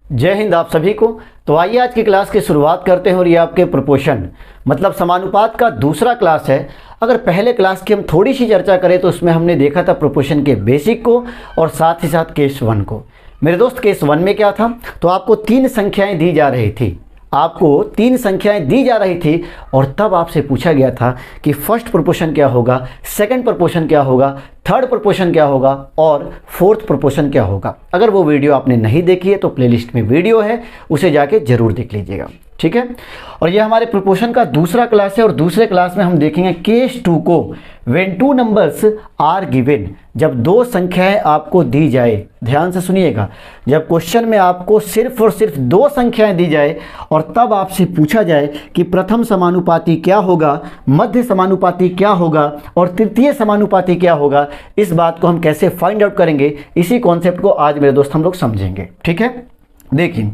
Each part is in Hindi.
जय हिंद आप सभी को। तो आइए आज की क्लास की शुरुआत करते हैं और ये आपके प्रोपोर्शन मतलब समानुपात का दूसरा क्लास है। अगर पहले क्लास की हम थोड़ी सी चर्चा करें तो उसमें हमने देखा था प्रोपोर्शन के बेसिक को और साथ ही साथ केस 1 को। मेरे दोस्त केस 1 में क्या था, तो आपको 3 संख्याएं दी जा रही थी, और तब आपसे पूछा गया था कि फर्स्ट प्रोपोर्शन क्या होगा, सेकंड प्रोपोर्शन क्या होगा, थर्ड प्रोपोर्शन क्या होगा और फोर्थ प्रोपोर्शन क्या होगा। अगर वो वीडियो आपने नहीं देखी है तो प्लेलिस्ट में वीडियो है, उसे जाके जरूर देख लीजिएगा, ठीक है। और ये हमारे प्रोपोर्शन का दूसरा क्लास है और दूसरे क्लास में हम देखेंगे केस 2 को। When two numbers are given, जब दो संख्याएं आपको दी जाए, ध्यान से सुनिएगा, जब क्वेश्चन में आपको सिर्फ और सिर्फ दो संख्याएं दी जाए और तब आपसे पूछा जाए कि प्रथम समानुपाती क्या होगा, मध्य समानुपाती क्या होगा और तृतीय समानुपाती क्या होगा, इस बात को हम कैसे फाइंड आउट करेंगे, इसी कॉन्सेप्ट को आज मेरे दोस्त हम लोग समझेंगे, ठीक है। देखिए,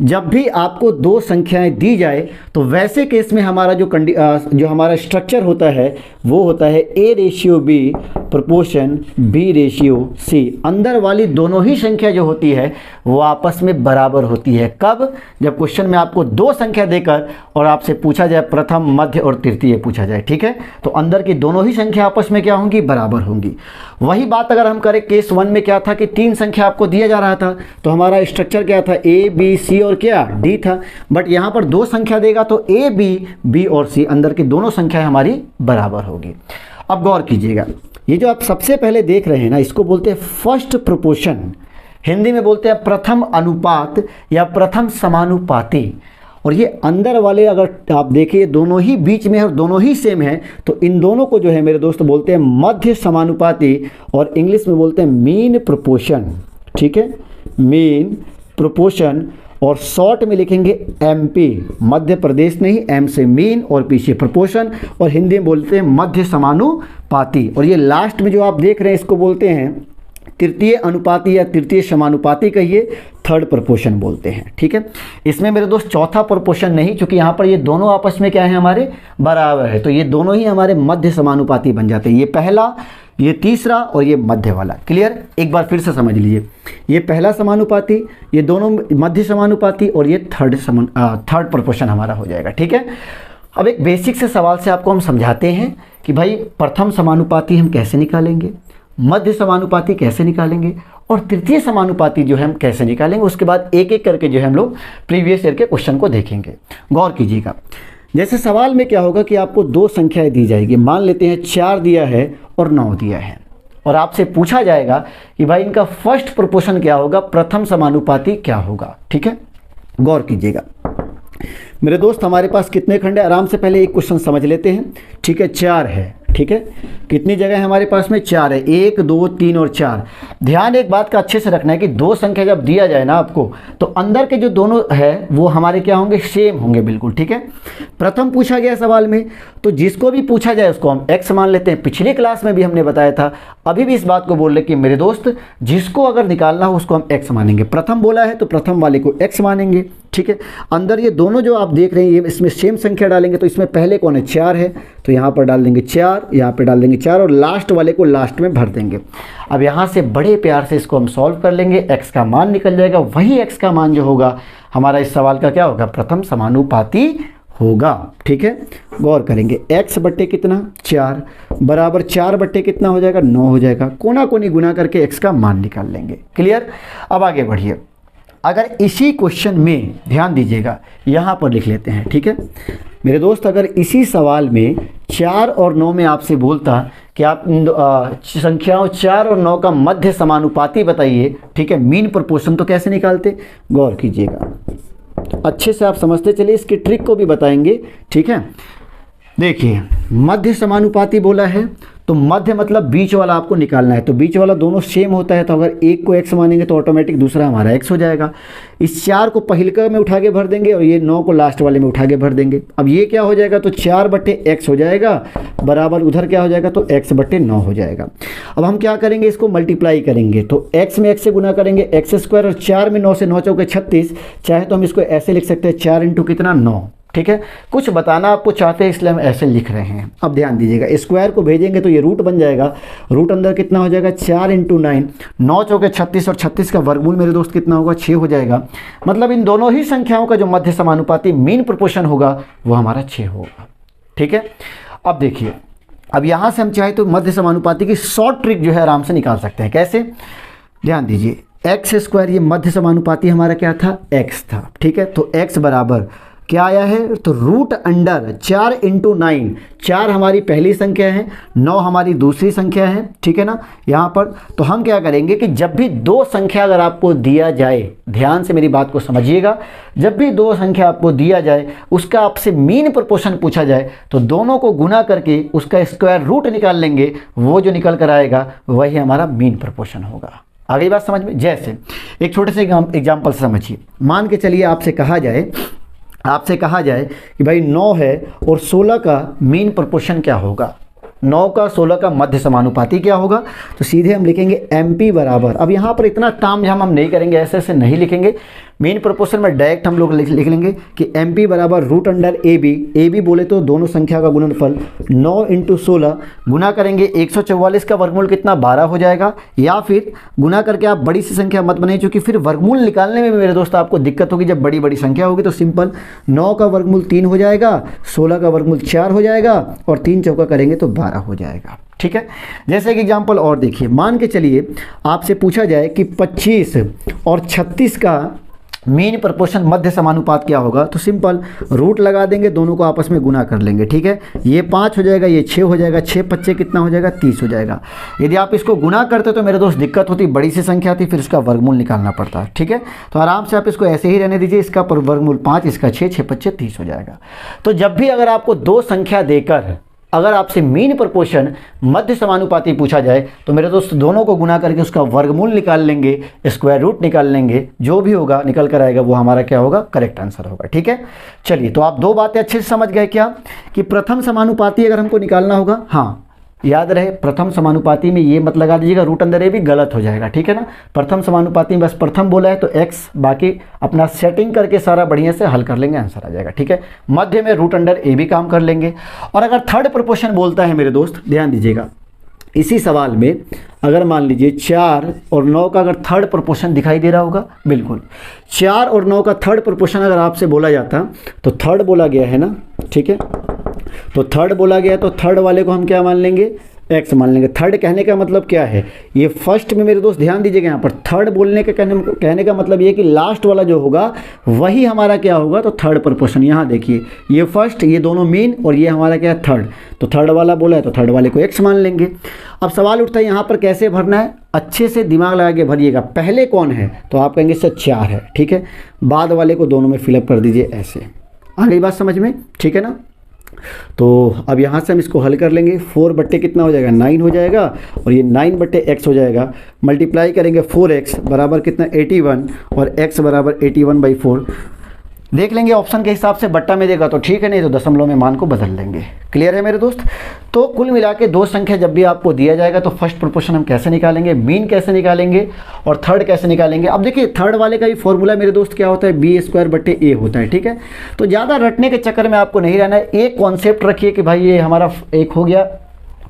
जब भी आपको दो संख्याएं दी जाए तो वैसे केस में हमारा जो हमारा स्ट्रक्चर होता है वो होता है A/B प्रोपोर्शन B/C। अंदर वाली दोनों ही संख्या जो होती है वो आपस में बराबर होती है। कब? जब क्वेश्चन में आपको दो संख्या देकर और आपसे पूछा जाए प्रथम, मध्य और तृतीय पूछा जाए, ठीक है, तो अंदर की दोनों ही संख्या आपस में क्या होंगी, बराबर होंगी। वही बात अगर हम करें केस 1 में क्या था कि 3 संख्या आपको दिया जा रहा था, तो हमारा स्ट्रक्चर क्या था, A, B, C और क्या D था। बट यहाँ पर दो संख्या देगा तो A, B और C अंदर की दोनों संख्याएं हमारी बराबर होगी। अब गौर कीजिएगा, ये जो आप सबसे पहले देख रहे हैं ना, इसको बोलते हैं फर्स्ट प्रोपोर्शन, हिंदी में बोलते हैं प्रथम अनुपात या प्रथम समानुपाती। और ये अंदर वाले अगर आप देखिए दोनों ही बीच में है और दोनों ही सेम है, तो इन दोनों को जो है मेरे दोस्त बोलते हैं मध्य समानुपाती और इंग्लिश में बोलते हैं मीन प्रोपोर्शन, ठीक है, मीन प्रोपोर्शन। और शॉर्ट में लिखेंगे MP, मध्य प्रदेश नहीं, M से मीन और P से प्रोपोर्शन, और हिंदी में बोलते हैं मध्य समानुपाती। और ये लास्ट में जो आप देख रहे हैं इसको बोलते हैं तृतीय अनुपाती या तृतीय समानुपाती, कहिए थर्ड प्रोपोर्शन बोलते हैं, ठीक है। इसमें मेरे दोस्त चौथा प्रोपोर्शन नहीं, क्योंकि यहाँ पर ये दोनों आपस में क्या है, हमारे बराबर है, तो ये दोनों ही हमारे मध्य समानुपाती बन जाते हैं। ये पहला, ये तीसरा और ये मध्य वाला। क्लियर? एक बार फिर से समझ लीजिए, ये पहला समानुपाती, ये दोनों मध्य समानुपाती और ये थर्ड प्रोपोर्शन हमारा हो जाएगा, ठीक है। अब एक बेसिक से सवाल से आपको हम समझाते हैं कि भाई प्रथम समानुपाती हम कैसे निकालेंगे, मध्य समानुपाती कैसे निकालेंगे और तृतीय समानुपाती जो है हम कैसे निकालेंगे। उसके बाद एक एक करके जो है हम लोग प्रीवियस ईयर के क्वेश्चन को देखेंगे। गौर कीजिएगा, जैसे सवाल में क्या होगा कि आपको दो संख्याएं दी जाएगी, मान लेते हैं 4 दिया है और 9 दिया है, और आपसे पूछा जाएगा कि भाई इनका फर्स्ट प्रोपोर्शन क्या होगा, प्रथम समानुपाती क्या होगा, ठीक है। गौर कीजिएगा मेरे दोस्त, हमारे पास कितने खंड है, आराम से पहले एक क्वेश्चन समझ लेते हैं, ठीक है। 4 है, ठीक है। कितनी जगह है हमारे पास में, 4 है, 1, 2, 3 और 4। ध्यान एक बात का अच्छे से रखना है कि दो संख्या जब दिया जाए ना आपको, तो अंदर के जो दोनों है वो हमारे क्या होंगे, सेम होंगे, बिल्कुल, ठीक है। प्रथम पूछा गया सवाल में, तो जिसको भी पूछा जाए उसको हम x मान लेते हैं। पिछली क्लास में भी हमने बताया था, अभी भी इस बात को बोल रहे कि मेरे दोस्त जिसको अगर निकालना हो उसको हम x मानेंगे। प्रथम बोला है तो प्रथम वाले को x मानेंगे, ठीक है। अंदर ये दोनों जो आप देख रहे हैं ये इसमें सेम संख्या डालेंगे, तो इसमें पहले कौन है, 4 है, तो यहाँ पर डाल देंगे 4, यहाँ पर डाल देंगे 4 और लास्ट वाले को लास्ट में भर देंगे। अब यहाँ से बड़े प्यार से इसको हम सॉल्व कर लेंगे, x का मान निकल जाएगा। वही x का मान जो होगा हमारा इस सवाल का क्या होगा, प्रथम समानुपाती होगा, ठीक है। गौर करेंगे, x बट्टे कितना, 4 बराबर 4 बट्टे कितना हो जाएगा, 9 हो जाएगा। कोना कोनी गुना करके x का मान निकाल लेंगे। क्लियर? अब आगे बढ़िए, अगर इसी क्वेश्चन में ध्यान दीजिएगा, यहाँ पर लिख लेते हैं, ठीक है मेरे दोस्त। अगर इसी सवाल में 4 और 9 में आपसे बोलता कि आप संख्याओं 4 और 9 का मध्य समानुपाती बताइए, ठीक है, मीन प्रोपोर्शन, तो कैसे निकालते? गौर कीजिएगा, अच्छे से आप समझते चलिए, इसकी ट्रिक को भी बताएंगे, ठीक है। देखिए, मध्य समानुपाती बोला है तो मध्य मतलब बीच वाला आपको निकालना है, तो बीच वाला दोनों सेम होता है, तो अगर एक को x मानेंगे तो ऑटोमेटिक दूसरा हमारा x हो जाएगा। इस 4 को पहिलका में उठा के भर देंगे और ये 9 को लास्ट वाले में उठा के भर देंगे। अब ये क्या हो जाएगा, तो 4 बट्टे x हो जाएगा, बराबर उधर क्या हो जाएगा, तो x बट्टे 9 हो जाएगा। अब हम क्या करेंगे, इसको मल्टीप्लाई करेंगे, तो x में x से गुना करेंगे, x² और 4 में 9 से 9 चौके 36, चाहे तो हम इसको ऐसे लिख सकते हैं 4 इंटू कितना, 9, ठीक है, कुछ बताना आपको चाहते हैं इसलिए हम ऐसे लिख रहे हैं। अब ध्यान दीजिएगा, स्क्वायर को भेजेंगे तो ये रूट बन जाएगा, रूट अंदर कितना हो जाएगा 4 × 9, 9 चौके 36 और 36 का वर्गमूल मेरे दोस्त कितना होगा 6 हो जाएगा। मतलब इन दोनों ही संख्याओं का जो मध्य समानुपाती मीन प्रोपोर्शन होगा वो हमारा 6 होगा। ठीक है, अब देखिए, अब यहाँ से हम चाहे तो मध्य समानुपाती की शॉर्ट ट्रिक जो है आराम से निकाल सकते हैं। कैसे, ध्यान दीजिए, एक्स स्क्वायर ये मध्य समानुपाती हमारा क्या था, एक्स था। ठीक है, तो एक्स बराबर क्या आया है, तो रूट अंडर 4 × 9, 4 हमारी पहली संख्या है, 9 हमारी दूसरी संख्या है। ठीक है ना, यहाँ पर तो हम क्या करेंगे कि जब भी दो संख्या अगर आपको दिया जाए, ध्यान से मेरी बात को समझिएगा, जब भी दो संख्या आपको दिया जाए उसका आपसे मीन प्रोपोर्शन पूछा जाए तो दोनों को गुना करके उसका स्क्वायर रूट निकाल लेंगे, वो जो निकल कर आएगा वही हमारा मीन प्रोपोर्शन होगा। आ गई बात समझ में। जैसे एक छोटे से एग्जाम्पल से समझिए, मान के चलिए आपसे कहा जाए कि भाई 9 है और 16 का मीन प्रोपोर्शन क्या होगा, 9 का 16 का मध्य समानुपाती क्या होगा, तो सीधे हम लिखेंगे MP बराबर, अब यहाँ पर इतना तामझाम हम नहीं करेंगे, ऐसे ऐसे नहीं लिखेंगे, मीन प्रोपोर्शन में डायरेक्ट हम लोग लिख लेंगे कि MP बराबर रूट अंडर AB बोले तो दोनों संख्या का गुणनफल 9 × 16 गुना करेंगे 144 का वर्गमूल कितना 12 हो जाएगा, या फिर गुना करके आप बड़ी सी संख्या मत बनाइए क्योंकि फिर वर्गमूल निकालने में मेरे दोस्त आपको दिक्कत होगी। जब बड़ी बड़ी संख्या होगी तो सिंपल 9 का वर्गमूल 3 हो जाएगा, 16 का वर्गमूल 4 हो जाएगा और 3 चौका करेंगे तो 12 हो जाएगा। ठीक है, जैसे एक एग्जाम्पल और देखिए, मान के चलिए आपसे पूछा जाए कि 25 और 36 का मीन प्रोपोर्शन मध्य समानुपात क्या होगा, तो सिंपल रूट लगा देंगे, दोनों को आपस में गुना कर लेंगे। ठीक है, ये 5 हो जाएगा, ये 6 हो जाएगा, 6 × 5 कितना हो जाएगा 30 हो जाएगा। यदि आप इसको गुना करते तो मेरे दोस्त दिक्कत होती, बड़ी सी संख्या थी, फिर इसका वर्गमूल निकालना पड़ता है। ठीक है, तो आराम से आप इसको ऐसे ही रहने दीजिए, इसका वर्गमूल 5, इसका 6, 6 × 5 30 हो जाएगा। तो जब भी अगर आपको दो संख्या देकर अगर आपसे मीन प्रोपोर्शन मध्य समानुपाती पूछा जाए तो मेरे दोस्त दोनों को गुना करके उसका वर्गमूल निकाल लेंगे, स्क्वायर रूट निकाल लेंगे, जो भी होगा निकल कर आएगा वो हमारा क्या होगा, करेक्ट आंसर होगा। ठीक है, चलिए, तो आप दो बातें अच्छे से समझ गए क्या, कि प्रथम समानुपाती अगर हमको निकालना होगा, हाँ याद रहे प्रथम समानुपाती में ये मत लगा दीजिएगा रूट अंदर ए भी, गलत हो जाएगा। ठीक है ना, प्रथम समानुपाती में बस प्रथम बोला है तो x, बाकी अपना सेटिंग करके सारा बढ़िया से हल कर लेंगे, आंसर आ जाएगा। ठीक है, मध्य में रूट अंडर ए भी काम कर लेंगे। और अगर थर्ड प्रोपोर्शन बोलता है मेरे दोस्त, ध्यान दीजिएगा, इसी सवाल में अगर मान लीजिए 4 और 9 का अगर थर्ड प्रोपोर्शन दिखाई दे रहा होगा, बिल्कुल 4 और 9 का थर्ड प्रोपोर्शन अगर आपसे बोला जाता तो थर्ड बोला गया है ना, ठीक है, तो थर्ड बोला गया तो थर्ड वाले को हम क्या मान लेंगे, एक्स मान लेंगे। थर्ड कहने का मतलब क्या है, ये फर्स्ट में मेरे दोस्त ध्यान दीजिएगा, यहाँ पर थर्ड बोलने के कहने का मतलब ये कि लास्ट वाला जो होगा वही हमारा क्या होगा, तो थर्ड प्रोपोर्शन। यहाँ देखिए ये फर्स्ट, ये दोनों मीन और ये हमारा क्या है थर्ड, तो थर्ड वाला बोला है तो थर्ड वाले को एक्स मान लेंगे। अब सवाल उठता है यहाँ पर कैसे भरना है, अच्छे से दिमाग लगा के भरिएगा। पहले कौन है तो आप कहेंगे सर 4 है, ठीक है, बाद वाले को दोनों में फिलअप कर दीजिए ऐसे। आ गई बात समझ में, ठीक है ना। तो अब यहाँ से हम इसको हल कर लेंगे, 4 बट्टे कितना हो जाएगा 9 हो जाएगा, और ये 9 बट्टे x हो जाएगा, मल्टीप्लाई करेंगे 4x बराबर कितना 81 और x बराबर 81/4। देख लेंगे ऑप्शन के हिसाब से बट्टा में देगा तो ठीक है, नहीं तो दशमलव में मान को बदल लेंगे। क्लियर है मेरे दोस्त। तो कुल मिला के दो संख्या जब भी आपको दिया जाएगा तो फर्स्ट प्रोपोर्शन हम कैसे निकालेंगे, मीन कैसे निकालेंगे और थर्ड कैसे निकालेंगे। अब देखिए थर्ड वाले का भी फॉर्मूला मेरे दोस्त क्या होता है, b² होता है, ठीक है। तो ज़्यादा रटने के चक्कर में आपको नहीं रहना है, एक कॉन्सेप्ट रखिए कि भाई ये हमारा एक हो गया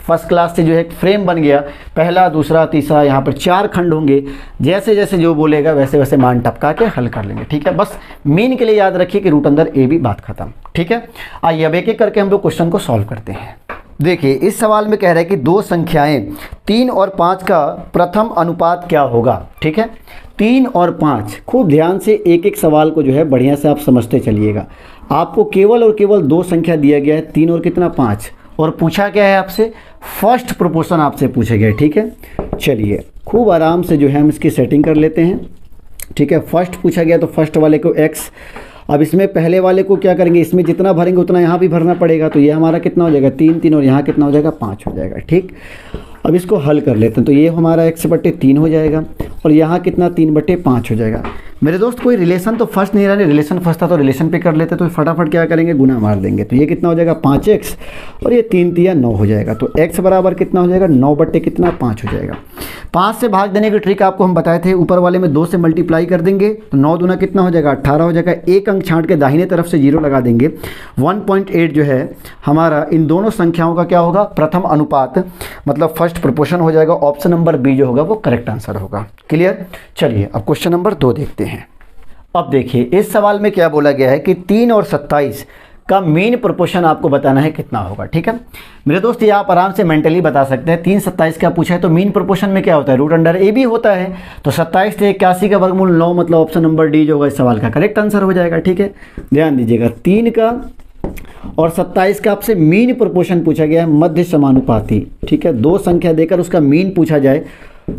फर्स्ट क्लास से जो है एक फ्रेम बन गया, पहला दूसरा तीसरा, यहाँ पर 4 खंड होंगे, जैसे जैसे जो बोलेगा वैसे वैसे मान टपका के हल कर लेंगे, ठीक है। बस मीन के लिए याद रखिए कि रूट अंदर ए भी, बात खत्म, ठीक है। आइए अब एक एक करके हम लोग क्वेश्चन को सॉल्व करते हैं। देखिए इस सवाल में कह रहा है कि दो संख्याएं 3 और 5 का प्रथम अनुपात क्या होगा, ठीक है। 3 और 5, खूब ध्यान से एक एक सवाल को जो है बढ़िया से आप समझते चलिएगा। आपको केवल और केवल दो संख्या दिया गया है, 3 और कितना 5, और पूछा क्या है आपसे, फर्स्ट प्रोपोर्शन आपसे पूछे गए, ठीक है। चलिए खूब आराम से जो है हम इसकी सेटिंग कर लेते हैं, ठीक है। फर्स्ट पूछा गया तो फर्स्ट वाले को x, अब इसमें पहले वाले को क्या करेंगे, इसमें जितना भरेंगे उतना यहाँ भी भरना पड़ेगा, तो ये हमारा कितना हो जाएगा 3 और यहाँ कितना हो जाएगा 5 हो जाएगा, ठीक। अब इसको हल कर लेते हैं, तो ये हमारा x/3 हो जाएगा और यहाँ कितना 3/5 हो जाएगा। मेरे दोस्त कोई रिलेशन तो फर्स्ट नहीं रहा, रिलेशन फर्स्ट था तो रिलेशन पे कर लेते, तो फटाफट क्या करेंगे, गुना मार देंगे। तो ये कितना हो जाएगा 5x और ये 3 तिया 9 हो जाएगा। तो x बराबर कितना हो जाएगा 9 बट्टे कितना 5 हो जाएगा। 5 से भाग देने की ट्रिक आपको हम बताए थे, ऊपर वाले में 2 से मल्टीप्लाई कर देंगे तो 9 दूना कितना हो जाएगा 18 हो जाएगा। एक अंक छांट के दाहिने तरफ से 0 लगा देंगे। 1.8 जो है हमारा इन दोनों संख्याओं का क्या होगा, प्रथम अनुपात मतलब फर्स्ट प्रोपोर्शन हो जाएगा। ऑप्शन नंबर बी जो होगा वो करेक्ट आंसर होगा। क्लियर। चलिए अब क्वेश्चन नंबर 2 देखते हैं। अब देखिए इस सवाल में क्या बोला गया है कि 3 और 27 का मीन प्रोपोर्शन आपको बताना है कितना होगा। ठीक है मेरे दोस्त, ये आप आराम से मेंटली बता सकते हैं। 3 27 का पूछा है तो मीन प्रोपोर्शन में क्या होता है, रूट अंडर ए बी होता है। तो 27 से 81 का वर्गमूल 9 मतलब ऑप्शन नंबर डी जो होगा इस सवाल का करेक्ट आंसर हो जाएगा। ठीक है ध्यान दीजिएगा, 3 का और 27 का आपसे मीन प्रोपोर्शन पूछा गया है, मध्य समानुपाती। ठीक है, 2 संख्या देकर उसका मीन पूछा जाए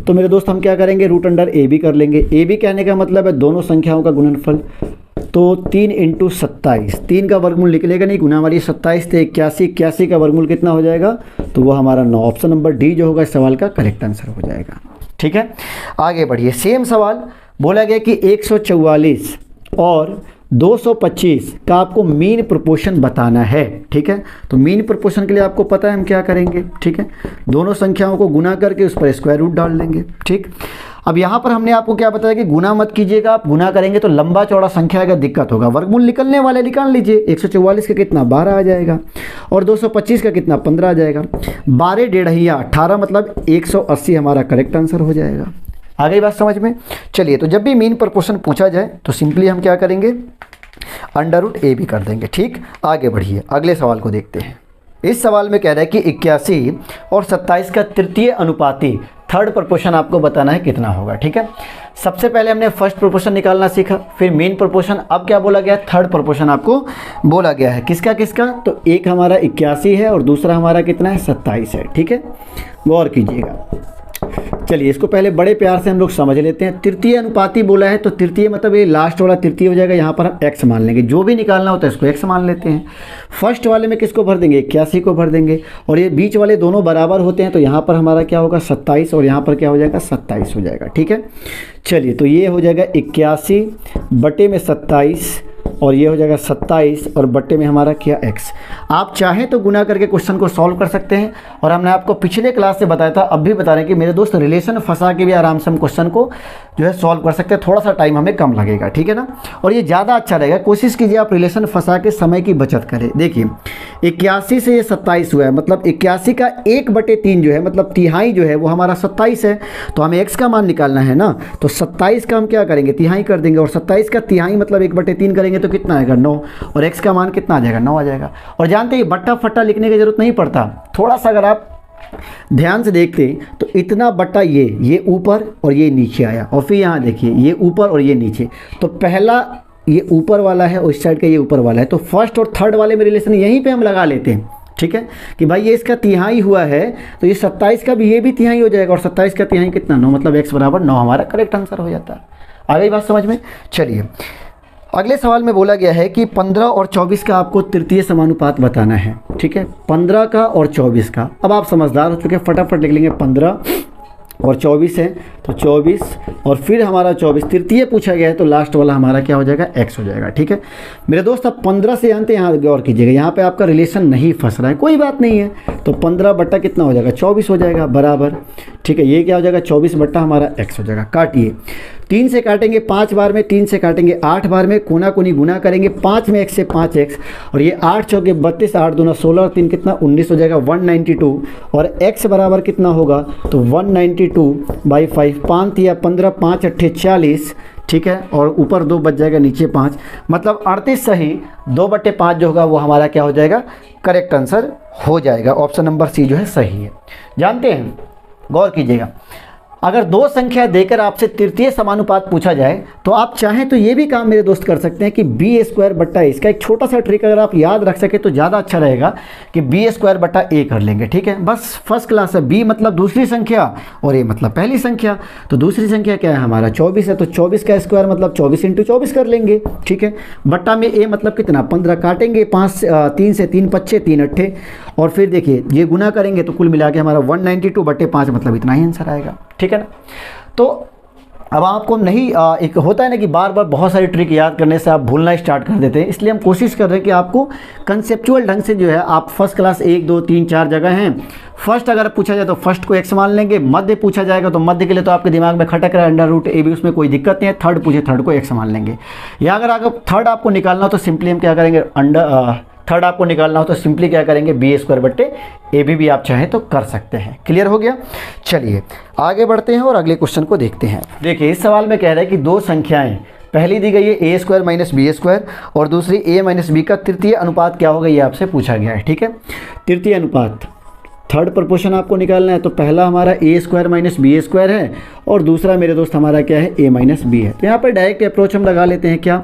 तो मेरे दोस्त हम क्या करेंगे, रूट अंडर ए बी कर लेंगे। ए बी कहने का मतलब है दोनों संख्याओं का गुणनफल। तो 3 × 27, 3 का वर्गमूल निकलेगा नहीं, गुना हमारी 27 से 81, 81 का वर्गमूल कितना हो जाएगा, तो वो हमारा 9। ऑप्शन नंबर डी जो होगा इस सवाल का करेक्ट आंसर हो जाएगा। ठीक है आगे बढ़िए। सेम सवाल बोला गया कि 144 और 225 का आपको मीन प्रोपोर्शन बताना है। ठीक है, तो मीन प्रोपोर्शन के लिए आपको पता है हम क्या करेंगे। ठीक है, दोनों संख्याओं को गुना करके उस पर स्क्वायर रूट डाल लेंगे। ठीक, अब यहाँ पर हमने आपको क्या बताया कि गुना मत कीजिएगा, आप गुना करेंगे तो लंबा चौड़ा संख्या का दिक्कत होगा। वर्गमूल निकलने वाले निकाल लीजिए। 144 का कितना 12 आ जाएगा और 225 का कितना 15 आ जाएगा। 12 डेढ़िया 18 मतलब 180 हमारा करेक्ट आंसर हो जाएगा। आ गई बात समझ में। चलिए तो जब भी मीन प्रोपोर्शन पूछा जाए तो सिंपली हम क्या करेंगे, अंडर रूट ए भी कर देंगे। ठीक, आगे बढ़िए अगले सवाल को देखते हैं। इस सवाल में कह रहा है कि 81 और 27 का तृतीय अनुपाती थर्ड प्रोपोर्शन आपको बताना है कितना होगा। ठीक है, सबसे पहले हमने फर्स्ट प्रोपोर्शन निकालना सीखा, फिर मेन प्रोपोर्शन। अब क्या बोला गया है, थर्ड प्रोपोर्शन आपको बोला गया है। किसका किसका, तो एक हमारा 81 है और दूसरा हमारा कितना है 27 है। ठीक है, गौर कीजिएगा। चलिए इसको पहले बड़े प्यार से हम लोग समझ लेते हैं। तृतीय अनुपाती बोला है तो तृतीय मतलब ये लास्ट वाला तृतीय हो जाएगा। यहाँ पर हम x मान लेंगे, जो भी निकालना होता है इसको x मान लेते हैं। फर्स्ट वाले में किसको भर देंगे, 81 को भर देंगे और ये बीच वाले दोनों बराबर होते हैं तो यहाँ पर हमारा क्या होगा 27 और यहाँ पर क्या हो जाएगा 27 हो जाएगा। ठीक है, चलिए तो ये हो जाएगा 81 बटे में 27 और ये हो जाएगा 27 और बट्टे में हमारा क्या x। आप चाहें तो गुना करके क्वेश्चन को सॉल्व कर सकते हैं और हमने आपको पिछले क्लास से बताया था, अब भी बता रहे हैं कि मेरे दोस्त रिलेशन फंसा के भी आराम से हम क्वेश्चन को जो है सॉल्व कर सकते हैं। थोड़ा सा टाइम हमें कम लगेगा। ठीक है ना, और ये ज़्यादा अच्छा रहेगा। कोशिश कीजिए आप रिलेशन फंसा के समय की बचत करें। देखिए 81 से ये 27 हुआ है मतलब 81 का 1/3 जो है मतलब तिहाई जो है वो हमारा 27 है। तो हमें x का मान निकालना है ना, तो 27 का हम क्या करेंगे तिहाई कर देंगे और 27 का तिहाई मतलब 1/3 करेंगे तो कितना आएगा 9 और x का मान कितना आ जाएगा 9 आ जाएगा। और जानते हैं बट्टा फट्टा लिखने की जरूरत नहीं पड़ता। थोड़ा सा अगर आप ध्यान से देखते हैं तो इतना बट्टा ये ऊपर और ये नीचे आया और फिर यहाँ देखिए ये ऊपर और ये नीचे। तो पहला ये ऊपर वाला है और इस साइड का ये ऊपर वाला है, तो फर्स्ट और थर्ड वाले में रिलेशन यहीं पे हम लगा लेते हैं। ठीक है कि भाई ये इसका तिहाई हुआ है तो ये 27 का भी ये भी तिहाई हो जाएगा और 27 का तिहाई कितना 9 मतलब x बराबर 9 हमारा करेक्ट आंसर हो जाता है। आ गई बात समझ में। चलिए अगले सवाल में बोला गया है कि 15 और 24 का आपको तृतीय समानुपात बताना है। ठीक है, 15 का और 24 का। अब आप समझदार हो चुके हैं, फटाफट लिख लेंगे। 15 और 24 है तो 24 और फिर हमारा 24 तृतीय पूछा गया है तो लास्ट वाला हमारा क्या हो जाएगा x हो जाएगा। ठीक है मेरे दोस्त, अब 15 से अंत यहाँ गौर कीजिएगा, यहाँ पे आपका रिलेशन नहीं फंस रहा है, कोई बात नहीं है। तो 15 बट्टा कितना हो जाएगा 24 हो जाएगा बराबर। ठीक है, ये क्या हो जाएगा 24 बट्टा हमारा x हो जाएगा। काटिए, 3 से काटेंगे 5 बार में, 3 से काटेंगे 8 बार में, कोना कोनी गुना करेंगे 5 में x से 5x और ये 8 चौके 32, 8 दूना 16 और 3 कितना 19 हो जाएगा 192 और x बराबर कितना होगा तो 192/5। 5 या 15, 5 अट्ठे 40। ठीक है, और ऊपर 2 बच जाएगा नीचे 5 मतलब 38 सही 2/5 जो होगा वो हमारा क्या हो जाएगा करेक्ट आंसर हो जाएगा। ऑप्शन नंबर सी जो है सही है। जानते हैं, गौर कीजिएगा, अगर 2 संख्या देकर आपसे तृतीय समानुपात पूछा जाए तो आप चाहें तो ये भी काम मेरे दोस्त कर सकते हैं कि b² बट्टा a। इसका एक छोटा सा ट्रिक अगर आप याद रख सके तो ज़्यादा अच्छा रहेगा कि b² बट्टा a कर लेंगे। ठीक है, बस फर्स्ट क्लास है। b मतलब दूसरी संख्या और a मतलब पहली संख्या। तो दूसरी संख्या क्या है हमारा 24 है तो 24 का स्क्वायर मतलब 24 × 24 कर लेंगे। ठीक है, बट्टा में a मतलब कितना 15 काटेंगे 3 से 3 पच्चे 3 अट्ठे और फिर देखिए ये गुना करेंगे तो कुल मिला के हमारा 192/5 मतलब इतना ही आंसर आएगा। ठीक है ना, तो अब आपको नहीं एक होता है ना कि बार बार बहुत सारी ट्रिक याद करने से आप भूलना स्टार्ट कर देते हैं, इसलिए हम कोशिश कर रहे हैं कि आपको कंसेप्चुअल ढंग से जो है आप फर्स्ट क्लास 1 2 3 4 जगह हैं। फर्स्ट अगर पूछा जाए तो फर्स्ट को x मान लेंगे, मध्य पूछा जाएगा तो मध्य के लिए तो आपके दिमाग में खटक रहा है अंडर रूट a b, उसमें कोई दिक्कत नहीं है। थर्ड पूछे थर्ड को x मान लेंगे, या अगर थर्ड आपको निकालना हो तो सिंपली हम क्या करेंगे थर्ड आपको निकालना हो तो सिंपली क्या करेंगे b² भी आप चाहें तो कर सकते हैं। क्लियर हो गया। चलिए आगे बढ़ते हैं और अगले क्वेश्चन को देखते हैं। देखिए इस सवाल में कह रहा है कि दो संख्याएं, पहली दी गई है a² - b² और दूसरी a - b का तृतीय अनुपात क्या होगा, ये आपसे पूछा गया है। ठीक है, तृतीय अनुपात थर्ड प्रोपोर्शन आपको निकालना है। तो पहला हमारा a² - b² है और दूसरा मेरे दोस्त हमारा क्या है a - b है। तो यहाँ पर डायरेक्ट अप्रोच हम लगा लेते हैं क्या,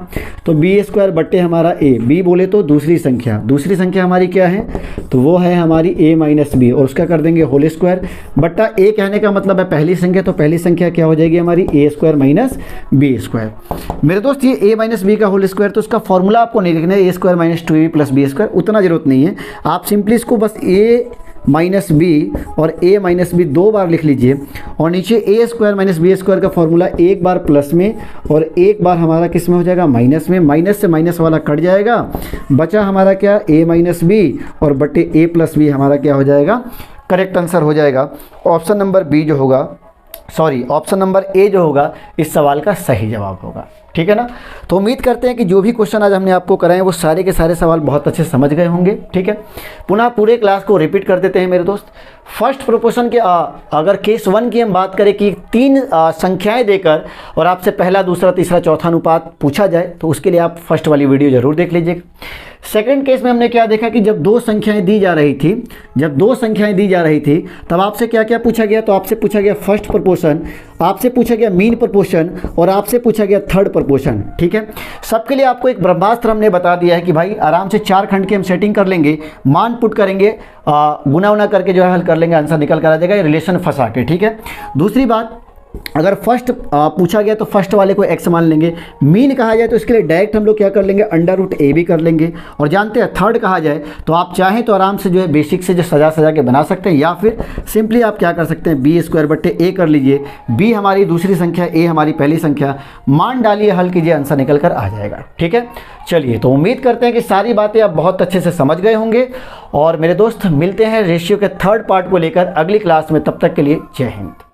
तो b² बट्टे हमारा a, b बोले तो दूसरी संख्या हमारी क्या है, तो वो है हमारी a - b और उसका कर देंगे होल स्क्वायर बट्टा a कहने का मतलब है पहली संख्या, तो पहली संख्या क्या हो जाएगी हमारी a² - b²। मेरे दोस्त ये a - b का होल स्क्वायर, तो उसका फॉर्मूला आपको नहीं लिखना है a² - 2ab + b², उतना जरूरत नहीं है। आप सिंपली इसको बस a - b और a - b 2 बार लिख लीजिए और नीचे a² - b² का फॉर्मूला एक बार प्लस में और एक बार हमारा किस में हो जाएगा माइनस में, माइनस से माइनस वाला कट जाएगा, बचा हमारा क्या a - b और बटे a + b हमारा क्या हो जाएगा, करेक्ट आंसर हो जाएगा ऑप्शन नंबर बी जो होगा, सॉरी ऑप्शन नंबर ए जो होगा इस सवाल का सही जवाब होगा। ठीक है ना। तो उम्मीद करते हैं कि जो भी क्वेश्चन आज हमने आपको कराए वो सारे के सारे सवाल बहुत अच्छे समझ गए होंगे। ठीक है, पुनः पूरे क्लास को रिपीट कर देते हैं मेरे दोस्त। फर्स्ट प्रोपोर्शन के अगर केस 1 की हम बात करें कि 3 संख्याएं देकर और आपसे पहला दूसरा तीसरा चौथा अनुपात पूछा जाए तो उसके लिए आप फर्स्ट वाली वीडियो जरूर देख लीजिएगा। सेकंड केस में हमने क्या देखा कि जब दो संख्याएं दी जा रही थी तब आपसे क्या क्या पूछा गया, तो आपसे पूछा गया फर्स्ट प्रोपोर्शन, आपसे पूछा गया मीन प्रोपोर्शन और आपसे पूछा गया थर्ड प्रोपोर्शन। ठीक है, सबके लिए आपको एक ब्रह्मास्त्र हमने बता दिया है कि भाई आराम से 4 खंड की हम सेटिंग कर लेंगे, मान पुट करेंगे, गुना उना करके जो है हल कर लेंगे, आंसर निकल कर आ जाएगा रिलेशन फंसा के। ठीक है, दूसरी बात अगर फर्स्ट पूछा गया तो फर्स्ट वाले को x मान लेंगे, मीन कहा जाए तो इसके लिए डायरेक्ट हम लोग क्या कर लेंगे √a कर लेंगे, और जानते हैं थर्ड कहा जाए तो आप चाहें तो आराम से जो है बेसिक से जो सजा के बना सकते हैं, या फिर सिंपली आप क्या कर सकते हैं b² बट्टे a कर लीजिए, b हमारी दूसरी संख्या, a हमारी पहली संख्या, मान डालिए, हल कीजिए, आंसर निकल कर आ जाएगा। ठीक है, चलिए तो उम्मीद करते हैं कि सारी बातें आप बहुत अच्छे से समझ गए होंगे और मेरे दोस्त मिलते हैं रेशियो के थर्ड पार्ट को लेकर अगली क्लास में, तब तक के लिए जय हिंद।